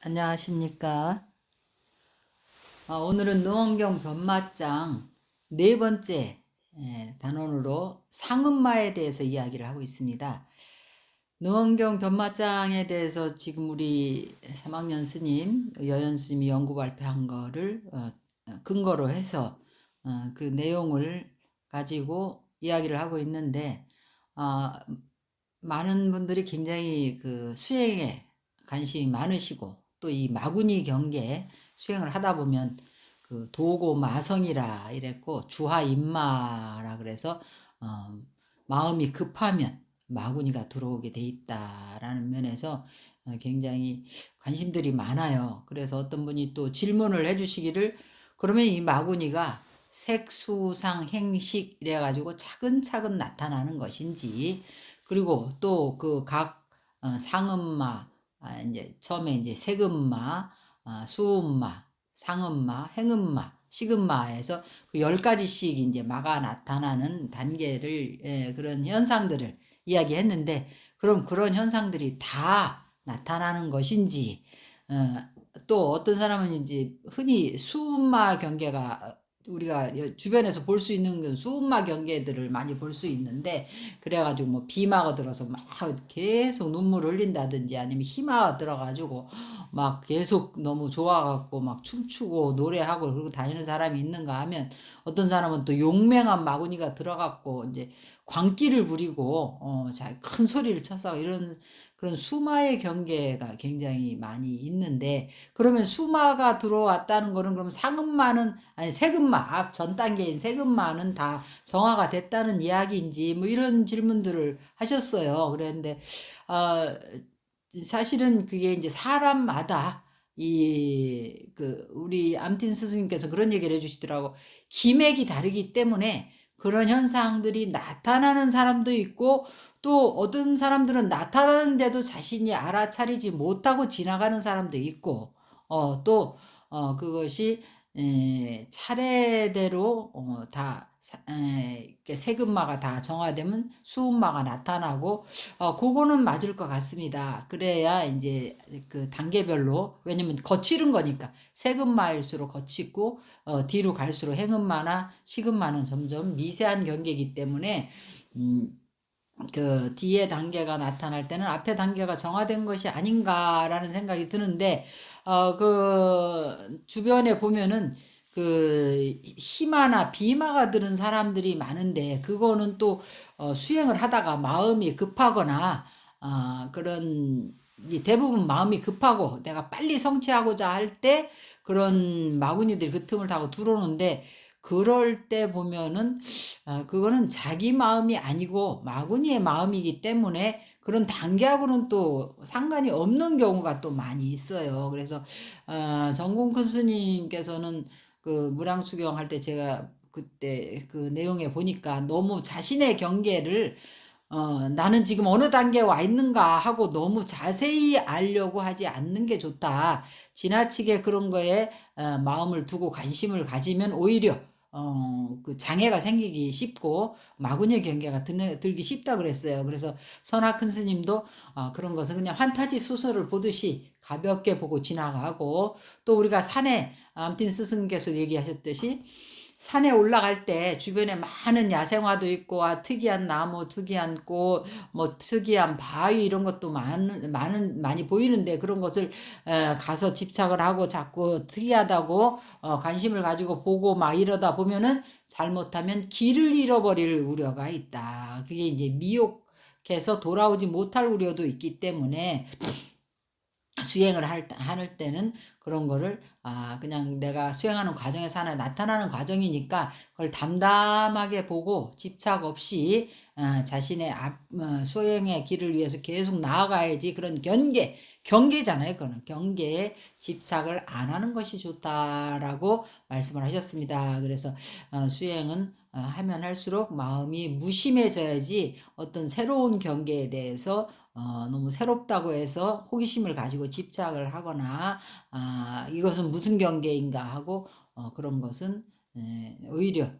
안녕하십니까. 오늘은 능원경 변마장 네 번째 단원으로 상음마에 대해서 이야기를 하고 있습니다. 능원경 변마장에 대해서 지금 우리 3학년 스님, 여연 스님이 연구 발표한 거를 근거로 해서 그 내용을 가지고 이야기를 하고 있는데, 어, 많은 분들이 굉장히 그 수행에 관심이 많으시고, 또 이 마구니 경계 수행을 하다 보면 그 도고 마성이라 이랬고, 주하 임마라 그래서 마음이 급하면 마구니가 들어오게 돼 있다라는 면에서 굉장히 관심들이 많아요. 그래서 어떤 분이 또 질문을 해주시기를, 그러면 이 마구니가 색수상 행식 이래가지고 차근차근 나타나는 것인지, 그리고 또 그 각 상음마, 이제 처음에 이제 세금마, 수음마, 상음마, 행음마, 시금마에서 그 10가지씩 이제 마가 나타나는 단계를, 그런 현상들을 이야기했는데, 그럼 그런 현상들이 다 나타나는 것인지, 어, 또 어떤 사람은 이제 흔히 수음마 경계가 우리가 주변에서 볼 수 있는 그 수음마 경계들을 많이 볼 수 있는데, 그래가지고 뭐 비마가 들어서 막 계속 눈물 흘린다든지, 아니면 희마가 들어가지고 막 계속 너무 좋아갖고 막 춤추고 노래하고 그러고 다니는 사람이 있는가 하면, 어떤 사람은 또 용맹한 마구니가 들어갖고 이제 광기를 부리고 큰 소리를 쳐서 이런 그런 수마의 경계가 굉장히 많이 있는데, 그러면 수마가 들어왔다는 거는 그럼 상음마는, 아니 세금마, 앞 전 단계인 세금마는 다 정화가 됐다는 이야기인지, 뭐 이런 질문들을 하셨어요. 그랬는데 어, 사실은 그게 이제 사람마다 이 그 우리 암틴 스승님께서 그런 얘기를 해주시더라고. 기맥이 다르기 때문에 그런 현상들이 나타나는 사람도 있고, 또 어떤 사람들은 나타나는데도 자신이 알아차리지 못하고 지나가는 사람도 있고, 또 그것이 차례대로 다 이렇게 세금마가 다 정화되면 수음마가 나타나고, 그거는 맞을 것 같습니다. 그래야 이제 그 단계별로, 왜냐면 거칠은 거니까 세금마일수록 거치고, 뒤로 갈수록 행음마나 시금마는 점점 미세한 경계이기 때문에, 음, 그 뒤에 단계가 나타날 때는 앞에 단계가 정화된 것이 아닌가라는 생각이 드는데, 그 주변에 보면은 그 희마나 비마가 들은 사람들이 많은데, 그거는 또 수행을 하다가 마음이 급하거나, 그런 대부분 마음이 급하고 내가 빨리 성취하고자 할 때 그런 마구니들이 그 틈을 타고 들어오는데, 그럴 때 보면은 그거는 자기 마음이 아니고 마구니의 마음이기 때문에 그런 단계하고는 또 상관이 없는 경우가 또 많이 있어요. 그래서 전공 큰 스님께서는 그 무량수경 할 때 제가 그때 그 내용에 보니까, 너무 자신의 경계를 나는 지금 어느 단계에 와 있는가 하고 너무 자세히 알려고 하지 않는 게 좋다. 지나치게 그런 거에 마음을 두고 관심을 가지면 오히려 그 장애가 생기기 쉽고 마구니 경계가 들기 쉽다 그랬어요. 그래서 선하 큰 스님도 그런 것은 그냥 환타지 소설을 보듯이 가볍게 보고 지나가고, 또 우리가 산에 암틴 스승께서 얘기하셨듯이 산에 올라갈 때 주변에 많은 야생화도 있고, 특이한 나무, 특이한 꽃, 뭐 특이한 바위 이런 것도 많이 보이는데, 그런 것을 가서 집착을 하고 자꾸 특이하다고 관심을 가지고 보고 막 이러다 보면은 잘못하면 길을 잃어버릴 우려가 있다. 그게 이제 미혹해서 돌아오지 못할 우려도 있기 때문에, 수행을 할 때는 그런 거를 그냥 내가 수행하는 과정에서 하나 나타나는 과정이니까 그걸 담담하게 보고 집착 없이 자신의 수행의 길을 위해서 계속 나아가야지. 그런 경계잖아요. 그거는 경계에 집착을 안 하는 것이 좋다라고 말씀을 하셨습니다. 그래서 수행은 하면 할수록 마음이 무심해져야지, 어떤 새로운 경계에 대해서 너무 새롭다고 해서 호기심을 가지고 집착을 하거나, 이것은 무슨 경계인가 하고 그런 것은 오히려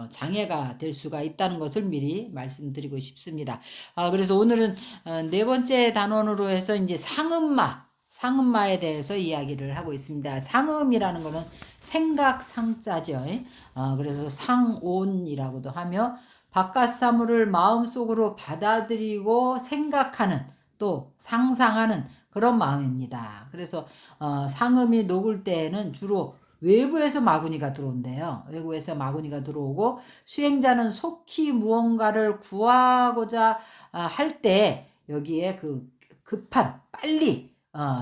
장애가 될 수가 있다는 것을 미리 말씀드리고 싶습니다. 그래서 오늘은 네 번째 단원으로 해서 이제 상음마, 상음마에 대해서 이야기를 하고 있습니다. 상음이라는 거는 생각 상자죠. 그래서 상온이라고도 하며 바깥 사물을 마음속으로 받아들이고 생각하는 또 상상하는 그런 마음입니다. 그래서 상음이 녹을 때에는 주로 외부에서 마구니가 들어온대요. 외부에서 마구니가 들어오고 수행자는 속히 무언가를 구하고자 할 때 여기에 그 급한 빨리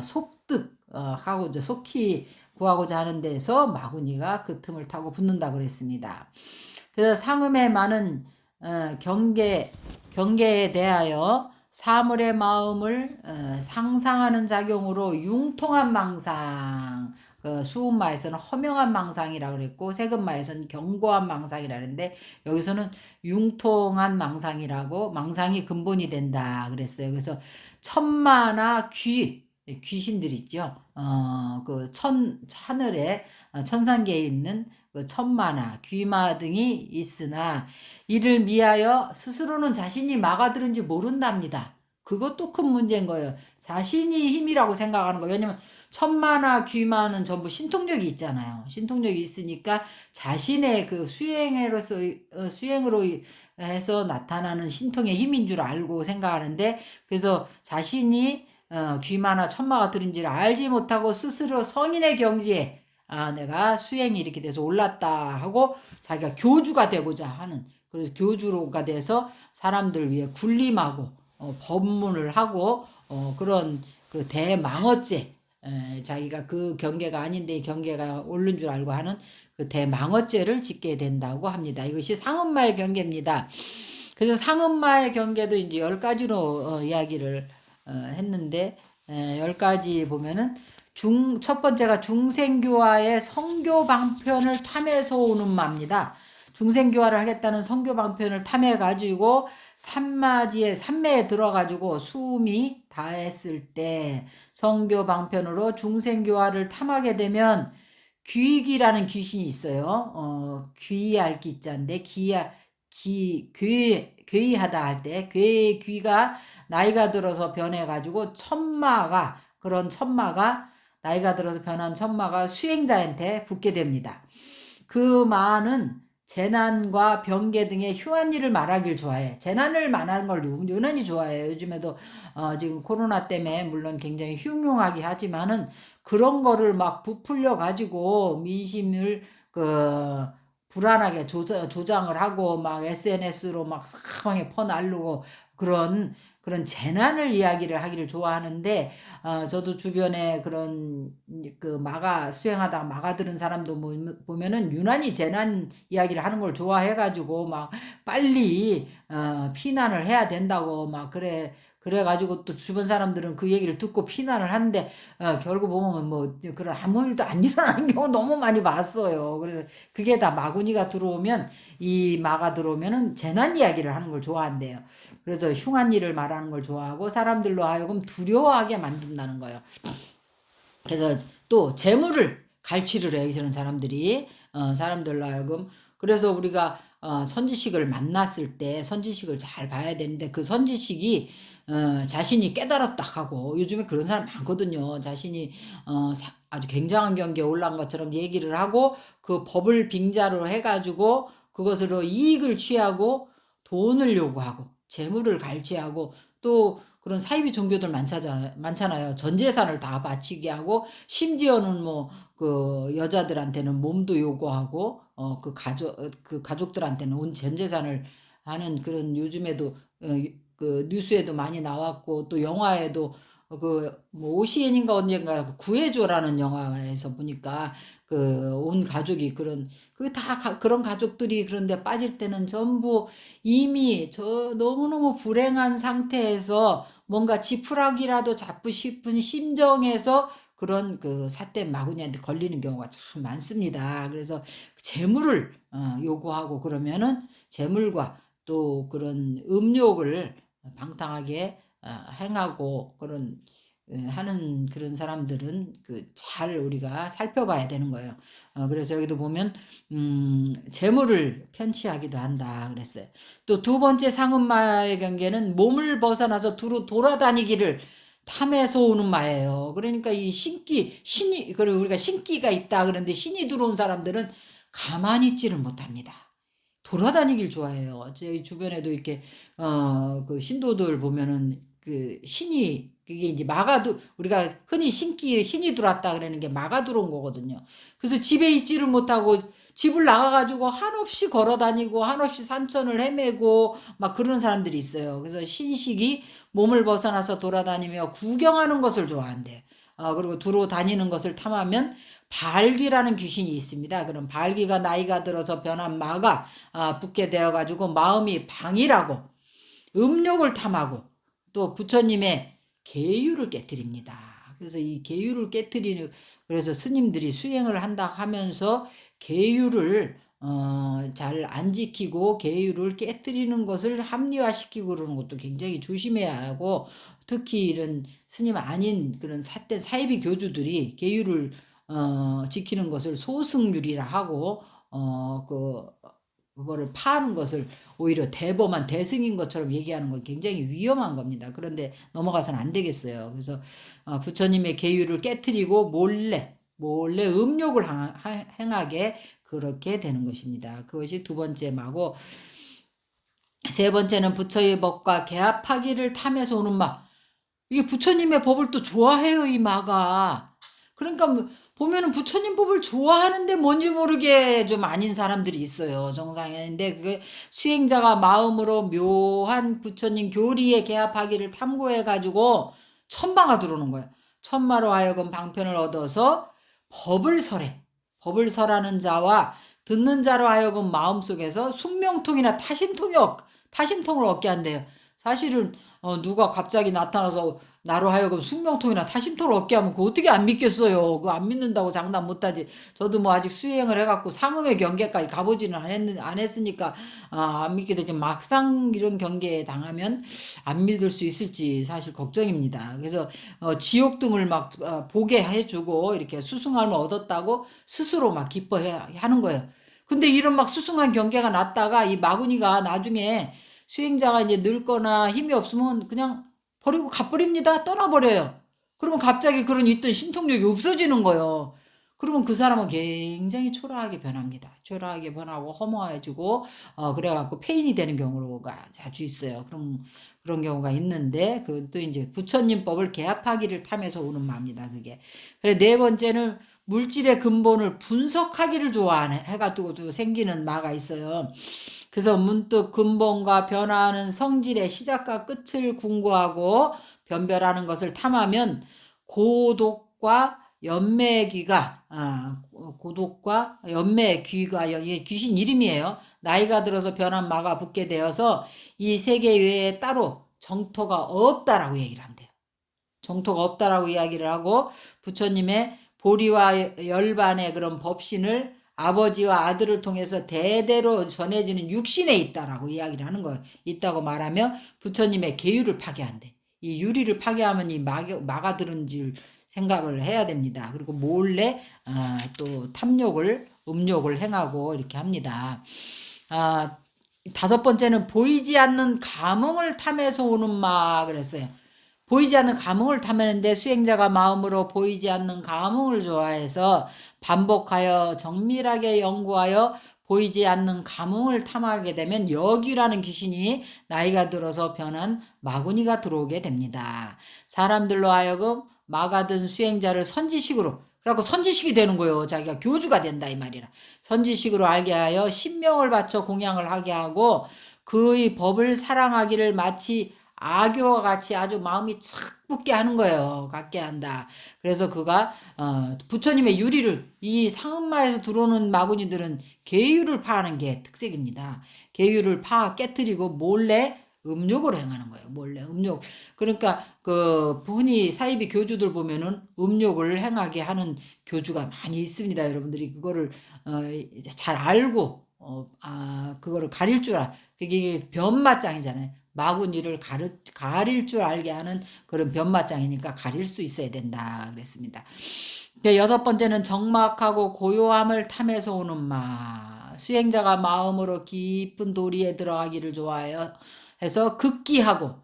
속득 하고 이제 속히 구하고자 하는 데서 마구니가 그 틈을 타고 붙는다 그랬습니다. 그래서 상음의 많은 경계에 대하여 사물의 마음을 상상하는 작용으로 융통한 망상, 수음마에서는 허명한 망상이라고 그랬고 세금마에서는 견고한 망상이라 그랬는데 여기서는 융통한 망상이라고 망상이 근본이 된다 그랬어요. 그래서 천마나 귀신들 있죠. 그 하늘에 천상계에 있는 그 천마나 귀마 등이 있으나 이를 미하여 스스로는 자신이 막아들은지 모른답니다. 그것도 큰 문제인 거예요. 자신이 힘이라고 생각하는 거예요. 왜냐면 천마나 귀마는 전부 신통력이 있잖아요. 신통력이 있으니까 자신의 그 수행으로 해서 나타나는 신통의 힘인 줄 알고 생각하는데 그래서 자신이 귀마나 천마가 들은지를 알지 못하고 스스로 성인의 경지에 내가 수행이 이렇게 돼서 올랐다 하고 자기가 교주가 되고자 하는 그래서 교주로가 돼서 사람들 위해 군림하고 법문을 하고 그런 그 대망어죄 자기가 그 경계가 아닌데 경계가 옳은 줄 알고 하는 그 대망어죄를 짓게 된다고 합니다. 이것이 상음마의 경계입니다. 그래서 상음마의 경계도 이제 10가지로 이야기를 했는데 10가지 보면은 첫 번째가 중생교화의 성교 방편을 탐해서 오는 마입니다. 중생교화를 하겠다는 성교 방편을 탐해가지고 산매에 들어가지고 수음이 다했을 때 성교 방편으로 중생교화를 탐하게 되면 귀기라는 귀신이 있어요. 귀할 기자인데 괴이하다 할 때 귀가 나이가 들어서 변해가지고 그런 천마가 나이가 들어서 변한 천마가 수행자한테 붙게 됩니다. 그 마는 재난과 병계 등의 흉한 일을 말하길 좋아해. 재난을 말하는 걸 유난히 좋아해요. 요즘에도 지금 코로나 때문에 물론 굉장히 흉흉하게 하지만은 그런 거를 막 부풀려 가지고 민심을 불안하게 조장을 하고 막 SNS로 막 사방에 퍼날르고 그런 재난을 이야기를 하기를 좋아하는데 저도 주변에 그런 그 수행하다가 마가 들은 사람도 보면은 유난히 재난 이야기를 하는 걸 좋아해가지고 막 빨리 피난을 해야 된다고 막 그래가지고 또 주변 사람들은 그 얘기를 듣고 피난을 하는데 결국 보면 뭐 그런 아무 일도 안 일어나는 경우 너무 많이 봤어요. 그래서 그게 다 마구니가 들어오면 이 마가 들어오면은 재난 이야기를 하는 걸 좋아한대요. 그래서 흉한 일을 말하는 걸 좋아하고 사람들로 하여금 두려워하게 만든다는 거예요. 그래서 또 재물을 갈취를 해요. 이런 사람들이 사람들로 하여금 그래서 우리가 선지식을 만났을 때 선지식을 잘 봐야 되는데 그 선지식이 자신이 깨달았다 하고 요즘에 그런 사람 많거든요. 자신이 아주 굉장한 경계에 올라간 것처럼 얘기를 하고 그 법을 빙자로 해가지고 그것으로 이익을 취하고 돈을 요구하고 재물을 갈취하고 또 그런 사이비 종교들 많잖아요. 전 재산을 다 바치게 하고 심지어는 뭐 그 여자들한테는 몸도 요구하고 그 가족들한테는 온 전 재산을 하는 그런 요즘에도 그 뉴스에도 많이 나왔고 또 영화에도 뭐 오시엔인가 언젠가 그 구해줘라는 영화에서 보니까 그 온 가족이 그런 가족들이 그런데 빠질 때는 전부 이미 저 너무너무 불행한 상태에서 뭔가 지푸라기라도 잡고 싶은 심정에서 그런 그 삿대 마구니한테 걸리는 경우가 참 많습니다. 그래서 재물을 요구하고 그러면은 재물과 또 그런 음욕을 방탕하게 행하고 하는 그런 사람들은 잘 우리가 살펴봐야 되는 거예요. 그래서 여기도 보면 재물을 편취하기도 한다 그랬어요. 또 두 번째 상음마의 경계는 몸을 벗어나서 두루 돌아다니기를 탐에서 오는 마예요. 그러니까 이 신이, 그리고 우리가 신기가 있다 그러는데 신이 들어온 사람들은 가만히 있지를 못합니다. 돌아다니길 좋아해요. 저희 주변에도 이렇게 그 신도들 보면은 그 신이, 그게 이제 마가도, 우리가 흔히 신이 들어왔다 그러는 게 마가 들어온 거거든요. 그래서 집에 있지를 못하고 집을 나가가지고 한없이 걸어 다니고 한없이 산천을 헤매고 막 그런 사람들이 있어요. 그래서 신식이 몸을 벗어나서 돌아다니며 구경하는 것을 좋아한대. 그리고 두루 다니는 것을 탐하면 발귀라는 귀신이 있습니다. 그럼 발귀가 나이가 들어서 변한 마가 붙게 되어가지고 마음이 방일하고 음욕을 탐하고 또 부처님의 계율을 깨뜨립니다. 그래서 이 계율을 깨뜨리는, 그래서 스님들이 수행을 한다 하면서 계율을 잘 안 지키고 계율을 깨뜨리는 것을 합리화시키고 그러는 것도 굉장히 조심해야 하고, 특히 이런 스님 아닌 그런 삿된 사이비 교주들이 계율을 지키는 것을 소승률이라 하고 그거를 파하는 것을 오히려 대범한 대승인 것처럼 얘기하는 건 굉장히 위험한 겁니다. 그런데 넘어가서는 안 되겠어요. 그래서 부처님의 계율을 깨뜨리고 몰래 음욕을 행하게 그렇게 되는 것입니다. 그것이 두 번째 마고, 세 번째는 부처의 법과 개합하기를 탐해서 오는 마. 이게 부처님의 법을 또 좋아해요, 이 마가. 그러니까 보면은 부처님 법을 좋아하는데 뭔지 모르게 좀 아닌 사람들이 있어요, 정상인데. 그게 수행자가 마음으로 묘한 부처님 교리에 개합하기를 탐구해가지고 천마가 들어오는 거예요. 천마로 하여금 방편을 얻어서 법을 설하는 자와 듣는 자로 하여금 마음속에서 숙명통이나 타심통을 얻게 한대요. 사실은 누가 갑자기 나타나서 나로 하여금 숙명통이나 타심통을 얻게 하면 그거 어떻게 안 믿겠어요. 그거 안 믿는다고 장담 못하지. 저도 뭐 아직 수행을 해갖고 상음의 경계까지 가보지는 안 했으니까 안 믿게 되지. 막상 이런 경계에 당하면 안 믿을 수 있을지 사실 걱정입니다. 그래서 지옥등을 막 보게 해주고 이렇게 수승함을 얻었다고 스스로 막 기뻐해 하는 거예요. 근데 이런 막 수승한 경계가 났다가 이 마구니가 나중에 수행자가 이제 늙거나 힘이 없으면 그냥 버리고 가버립니다. 떠나버려요. 그러면 갑자기 그런 있던 신통력이 없어지는 거예요. 그러면 그 사람은 굉장히 초라하게 변합니다. 초라하게 변하고 허무해지고 그래갖고 폐인이 되는 경우가 자주 있어요. 그런 경우가 있는데, 그것도 이제 부처님 법을 개합하기를 탐해서 오는 마입니다. 그게. 그래, 네 번째는 물질의 근본을 분석하기를 좋아하는 해가지고도 생기는 마가 있어요. 그래서 문득 근본과 변화하는 성질의 시작과 끝을 궁구하고 변별하는 것을 탐하면 고독과 연매의 귀가, 고독과 연매의 귀가, 귀신 이름이에요. 나이가 들어서 변한 마가 붙게 되어서 이 세계 외에 따로 정토가 없다라고 얘기를 한대요. 정토가 없다라고 이야기를 하고, 부처님의 보리와 열반의 그런 법신을 아버지와 아들을 통해서 대대로 전해지는 육신에 있다라고 이야기를 하는 거예요. 있다고 말하며 부처님의 계율을 파괴한대. 이 유리를 파괴하면 이 마가 들은 줄 생각을 해야 됩니다. 그리고 몰래 또 탐욕을, 음욕을 행하고 이렇게 합니다. 다섯 번째는 보이지 않는 감흥을 탐해서 오는 마 그랬어요. 보이지 않는 감흥을 탐하는데 수행자가 마음으로 보이지 않는 감흥을 좋아해서 반복하여 정밀하게 연구하여 보이지 않는 감흥을 탐하게 되면 역이라는 귀신이 나이가 들어서 변한 마구니가 들어오게 됩니다. 사람들로 하여금 마가 든 수행자를 선지식으로, 그래갖고 선지식이 되는 거예요. 자기가 교주가 된다 이 말이라. 선지식으로 알게 하여 신명을 바쳐 공양을 하게 하고 그의 법을 사랑하기를 마치 아교와 같이 아주 마음이 착 붙게 하는 거예요. 갖게 한다. 그래서 그가 부처님의 유리를, 이 상음마에서 들어오는 마구니들은 계율을 파하는 게 특색입니다. 계율을 깨뜨리고 몰래 음욕을 행하는 거예요. 몰래 음욕. 그러니까 그 흔히 사이비 교주들 보면은 음욕을 행하게 하는 교주가 많이 있습니다. 여러분들이 그거를 잘 알고 그거를 가릴 줄 그게 변마장이잖아요. 마구니를 가릴 줄 알게 하는 그런 변마장이니까 가릴 수 있어야 된다 그랬습니다. 여섯 번째는 적막하고 고요함을 탐해서 오는 마. 수행자가 마음으로 깊은 도리에 들어가기를 좋아해서 극기하고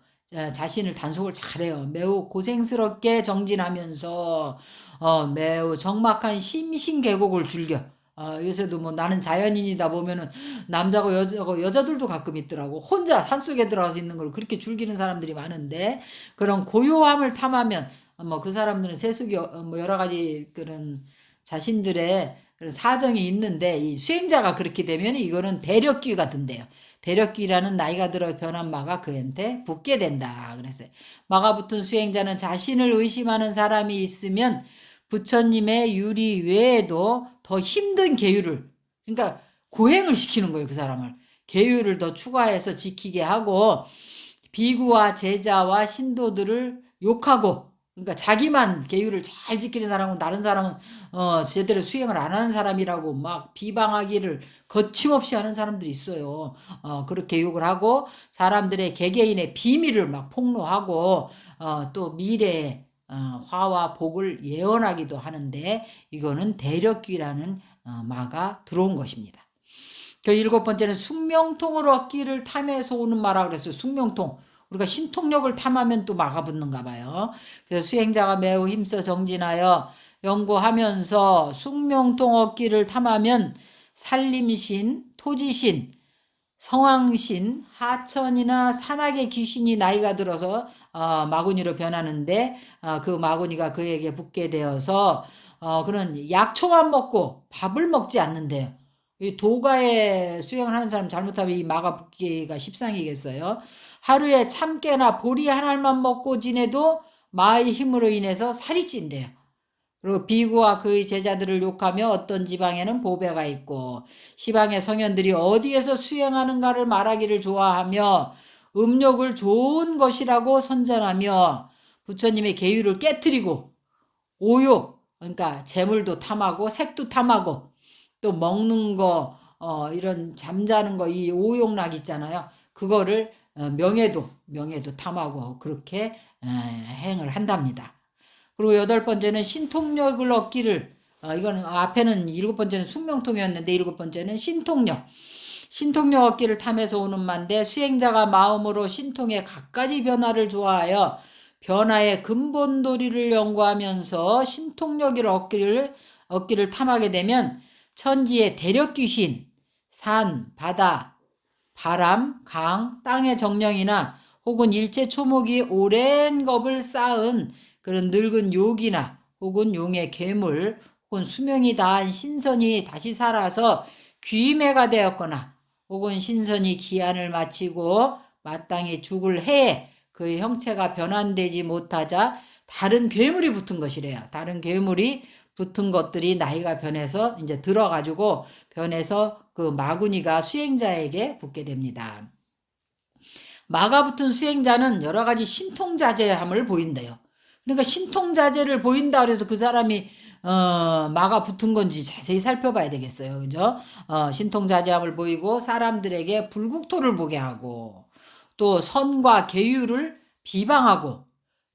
자신을 단속을 잘해요. 매우 고생스럽게 정진하면서 매우 적막한 심신계곡을 즐겨. 요새도 뭐 나는 자연인이다 보면은 남자고 여자고 여자들도 가끔 있더라고. 혼자 산속에 들어가서 있는 걸 그렇게 즐기는 사람들이 많은데 그런 고요함을 탐하면 뭐 그 사람들은 세속이 뭐 여러 가지 그런 자신들의 그런 사정이 있는데 이 수행자가 그렇게 되면 이거는 대력귀 같은데요. 대력귀라는 나이가 들어 변한 마가 그한테 붙게 된다. 그랬어요. 마가 붙은 수행자는 자신을 의심하는 사람이 있으면 부처님의 유리 외에도 더 힘든 계율을 그러니까 고행을 시키는 거예요. 그 사람을. 계율을 더 추가해서 지키게 하고 비구와 제자와 신도들을 욕하고 그러니까 자기만 계율을 잘 지키는 사람은 다른 사람은 제대로 수행을 안 하는 사람이라고 막 비방하기를 거침없이 하는 사람들이 있어요. 그렇게 욕을 하고 사람들의 개개인의 비밀을 막 폭로하고 또 미래의 화와 복을 예언하기도 하는데 이거는 대력귀라는 마가 들어온 것입니다. 그 7번째는 숙명통을 얻기를 탐해서 오는 마라 그랬어요. 숙명통. 우리가 신통력을 탐하면 또 마가 붙는가 봐요. 그래서 수행자가 매우 힘써 정진하여 연구하면서 숙명통 얻기를 탐하면 산림신, 토지신, 성황신, 하천이나 산악의 귀신이 나이가 들어서 마구니로 변하는데 그 마구니가 그에게 붙게 되어서 그런 약초만 먹고 밥을 먹지 않는데요. 이 도가에 수행을 하는 사람 잘못하면 이 마가 붙기가 십상이겠어요. 하루에 참깨나 보리 한 알만 먹고 지내도 마의 힘으로 인해서 살이 찐대요. 그리고 비구와 그의 제자들을 욕하며 어떤 지방에는 보배가 있고 시방의 성현들이 어디에서 수행하는가를 말하기를 좋아하며 음욕을 좋은 것이라고 선전하며 부처님의 계율을 깨뜨리고 오욕 그러니까 재물도 탐하고 색도 탐하고 또 먹는 거 이런 잠자는 거 이 오욕락 있잖아요. 그거를 명예도 탐하고 그렇게 행을 한답니다. 그리고 8번째는 신통력을 얻기를 이거는 앞에는 7번째는 숙명통이었는데 7번째는 신통력 얻기를 탐해서 오는 만데 수행자가 마음으로 신통의 갖가지 변화를 좋아하여 변화의 근본도리를 연구하면서 신통력을 얻기를 탐하게 되면 천지의 대력귀신, 산, 바다, 바람, 강, 땅의 정령이나 혹은 일체 초목이 오랜 겁을 쌓은 그런 늙은 욕이나 혹은 용의 괴물 혹은 수명이 다한 신선이 다시 살아서 귀매가 되었거나 혹은 신선이 기한을 마치고 마땅히 죽을 해에 그의 형체가 변환되지 못하자 다른 괴물이 붙은 것이래요. 다른 괴물이 붙은 것들이 나이가 변해서 이제 들어가지고 변해서 그 마구니가 수행자에게 붙게 됩니다. 마가 붙은 수행자는 여러 가지 신통자제함을 보인대요. 그러니까 신통자제를 보인다 그래서 그 사람이 마가 붙은 건지 자세히 살펴봐야 되겠어요. 그죠? 신통자제함을 보이고 사람들에게 불국토를 보게 하고 또 선과 계율을 비방하고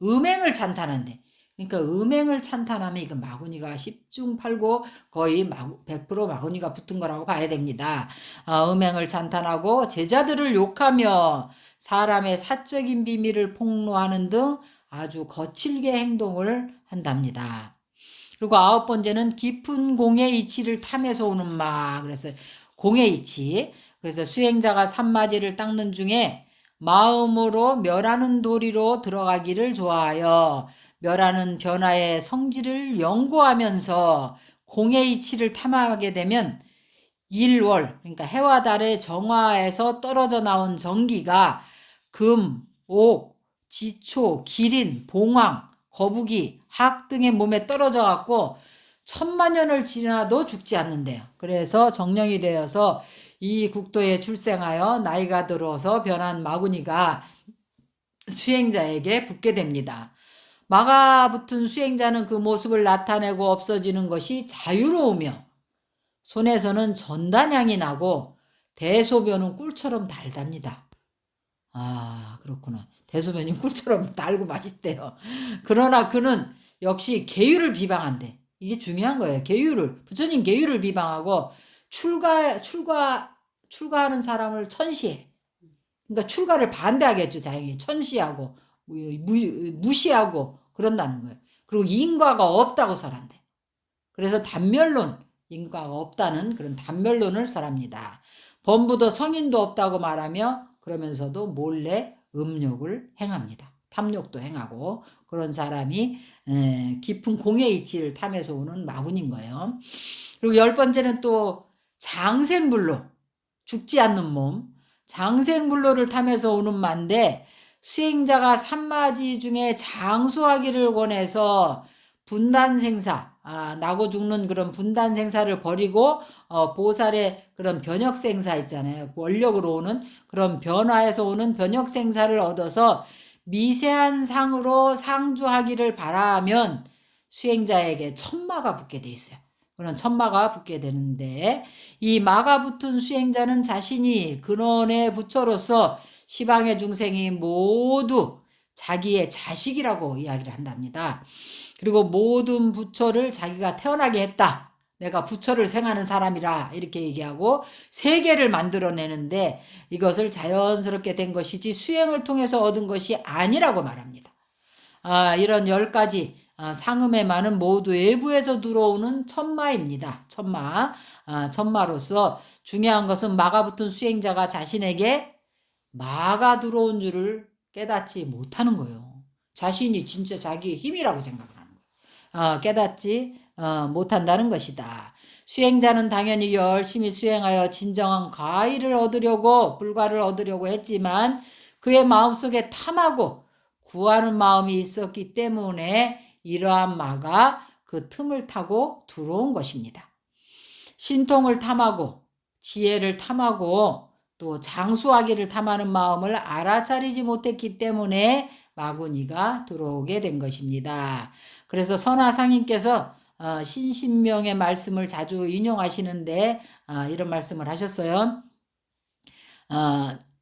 음행을 찬탄한대. 그러니까 음행을 찬탄하면 이거 마구니가 10중 8구 거의 100% 마구니가 붙은 거라고 봐야 됩니다. 음행을 찬탄하고 제자들을 욕하며 사람의 사적인 비밀을 폭로하는 등 아주 거칠게 행동을 한답니다. 그리고 9번째는 깊은 공의 이치를 탐해서 오는 마. 그래서 공의 이치. 그래서 수행자가 산마지를 닦는 중에 마음으로 멸하는 도리로 들어가기를 좋아하여 멸하는 변화의 성질을 연구하면서 공의 이치를 탐하게 되면 일월 그러니까 해와 달의 정화에서 떨어져 나온 전기가 금, 옥, 지초, 기린, 봉황, 거북이, 학 등의 몸에 떨어져 갖고 1000만년을 지나도 죽지 않는데요. 그래서 정령이 되어서 이 국도에 출생하여 나이가 들어서 변한 마구니가 수행자에게 붙게 됩니다. 마가 붙은 수행자는 그 모습을 나타내고 없어지는 것이 자유로우며 손에서는 전단향이 나고 대소변은 꿀처럼 달답니다. 그렇구나. 대소변이 꿀처럼 달고 맛있대요. 그러나 그는 역시 계율을 비방한대. 이게 중요한 거예요. 계율을. 부처님 계율을 비방하고 출가하는 사람을 천시해. 그러니까 출가를 반대하겠죠. 당연히 천시하고 무시하고 그런다는 거예요. 그리고 인과가 없다고 설한대. 그래서 단멸론, 인과가 없다는 그런 단멸론을 설합니다. 범부도 성인도 없다고 말하며 그러면서도 몰래 음욕을 행합니다. 탐욕도 행하고 그런 사람이 깊은 공의 이치를 탐해서 오는 마군인 거예요. 그리고 10번째는 또 장생불로, 죽지 않는 몸, 장생불로를 탐해서 오는 마인데 수행자가 산마지 중에 장수하기를 권해서 분단생사, 나고 죽는 그런 분단생사를 버리고 보살의 그런 변혁생사 있잖아요. 원력으로 오는 그런 변화에서 오는 변혁생사를 얻어서 미세한 상으로 상주하기를 바라면 수행자에게 천마가 붙게 돼 있어요. 그런 천마가 붙게 되는데 이 마가 붙은 수행자는 자신이 근원의 부처로서 시방의 중생이 모두 자기의 자식이라고 이야기를 한답니다. 그리고 모든 부처를 자기가 태어나게 했다. 내가 부처를 생하는 사람이라 이렇게 얘기하고 세계를 만들어내는데 이것을 자연스럽게 된 것이지 수행을 통해서 얻은 것이 아니라고 말합니다. 이런 10가지 상음의 마는 모두 외부에서 들어오는 천마입니다. 천마로서 중요한 것은 마가 붙은 수행자가 자신에게 마가 들어온 줄을 깨닫지 못하는 거예요. 자신이 진짜 자기의 힘이라고 생각을 하는 거예요. 깨닫지 못한다는 것이다. 수행자는 당연히 열심히 수행하여 진정한 과일을 얻으려고 불과를 얻으려고 했지만 그의 마음속에 탐하고 구하는 마음이 있었기 때문에 이러한 마가 그 틈을 타고 들어온 것입니다. 신통을 탐하고 지혜를 탐하고 또 장수하기를 탐하는 마음을 알아차리지 못했기 때문에 마구니가 들어오게 된 것입니다. 그래서 선화상인께서 신신명의 말씀을 자주 인용하시는데 이런 말씀을 하셨어요.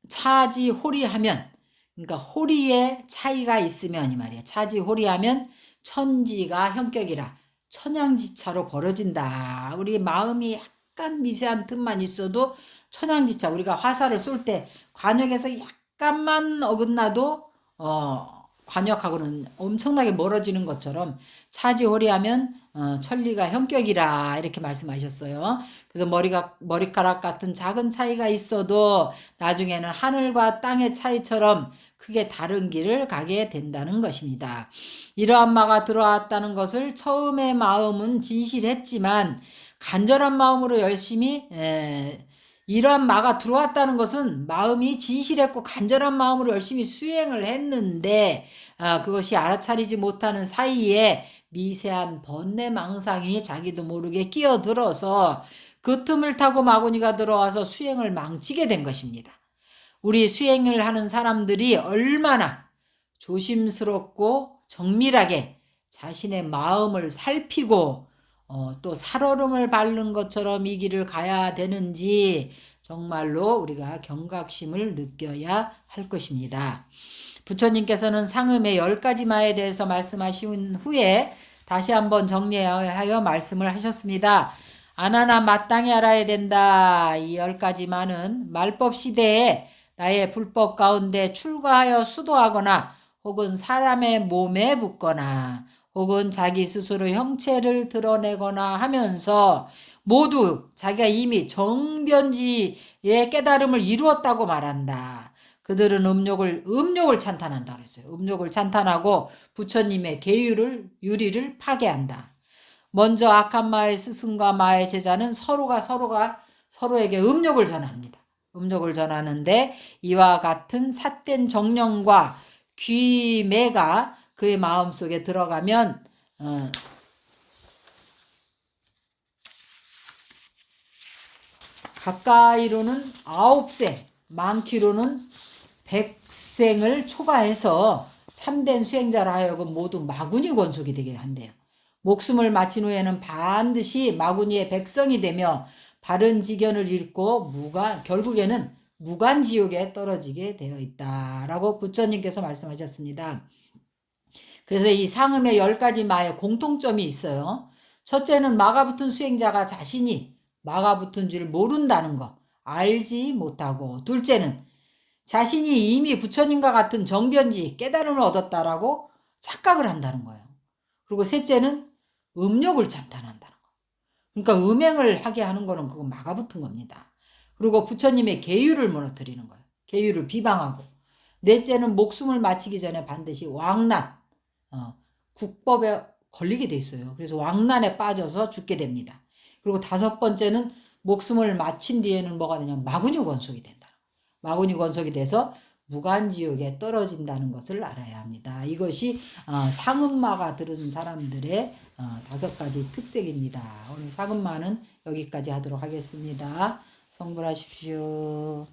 차지호리하면, 그러니까 호리의 차이가 있으면 이 말이에요. 차지호리하면 천지가 현격이라 천양지차로 벌어진다. 우리 마음이 약간 미세한 틈만 있어도 천양지차, 우리가 화살을 쏠 때 관역에서 약간만 어긋나도 관역하고는 엄청나게 멀어지는 것처럼 차지호리하면 천리가 현격이라 이렇게 말씀하셨어요. 그래서 머리카락 같은 작은 차이가 있어도 나중에는 하늘과 땅의 차이처럼 크게 다른 길을 가게 된다는 것입니다. 이러한 마가 들어왔다는 것을 처음에 마음은 진실했지만 간절한 마음으로 열심히 이러한 마가 들어왔다는 것은 마음이 진실했고 간절한 마음으로 열심히 수행을 했는데 그것이 알아차리지 못하는 사이에 미세한 번뇌망상이 자기도 모르게 끼어들어서 그 틈을 타고 마구니가 들어와서 수행을 망치게 된 것입니다. 우리 수행을 하는 사람들이 얼마나 조심스럽고 정밀하게 자신의 마음을 살피고 또 살얼음을 바른 것처럼 이 길을 가야 되는지 정말로 우리가 경각심을 느껴야 할 것입니다. 부처님께서는 상음의 10가지 마에 대해서 말씀하신 후에 다시 한번 정리하여 말씀을 하셨습니다. 아나나 마땅히 알아야 된다. 이 10가지 마는 말법 시대에 나의 불법 가운데 출가하여 수도하거나 혹은 사람의 몸에 붙거나 혹은 자기 스스로 형체를 드러내거나 하면서 모두 자기가 이미 정변지의 깨달음을 이루었다고 말한다. 그들은 음욕을 찬탄한다 그랬어요. 음욕을 찬탄하고 부처님의 유리를 파괴한다. 먼저 악한 마의 스승과 마의 제자는 서로에게 음욕을 전합니다. 음욕을 전하는데 이와 같은 삿된 정령과 귀매가 그의 마음속에 들어가면 가까이로는 9세, 많기로는 100생을 초과해서 참된 수행자라 하여금 모두 마구니 권속이 되게 한대요. 목숨을 마친 후에는 반드시 마구니의 백성이 되며 바른 지견을 잃고 결국에는 무간지옥에 떨어지게 되어 있다라고 부처님께서 말씀하셨습니다. 그래서 이 상음의 10가지 마에 공통점이 있어요. 첫째는 마가 붙은 수행자가 자신이 마가 붙은 줄 모른다는 거, 알지 못하고, 둘째는 자신이 이미 부처님과 같은 정변지 깨달음을 얻었다라고 착각을 한다는 거예요. 그리고 셋째는 음욕을 찬탄한다는 거예요. 그러니까 음행을 하게 하는 거는 그거 막아붙은 겁니다. 그리고 부처님의 계율을 무너뜨리는 거예요. 계율을 비방하고. 넷째는 목숨을 마치기 전에 반드시 왕난, 국법에 걸리게 돼 있어요. 그래서 왕난에 빠져서 죽게 됩니다. 그리고 다섯 번째는 목숨을 마친 뒤에는 뭐가 되냐면 마구니 권속이 된다. 마구니 권속이 돼서 무간지옥에 떨어진다는 것을 알아야 합니다. 이것이 상음마가 들은 사람들의 다섯 가지 특색입니다. 오늘 상음마는 여기까지 하도록 하겠습니다. 성불하십시오.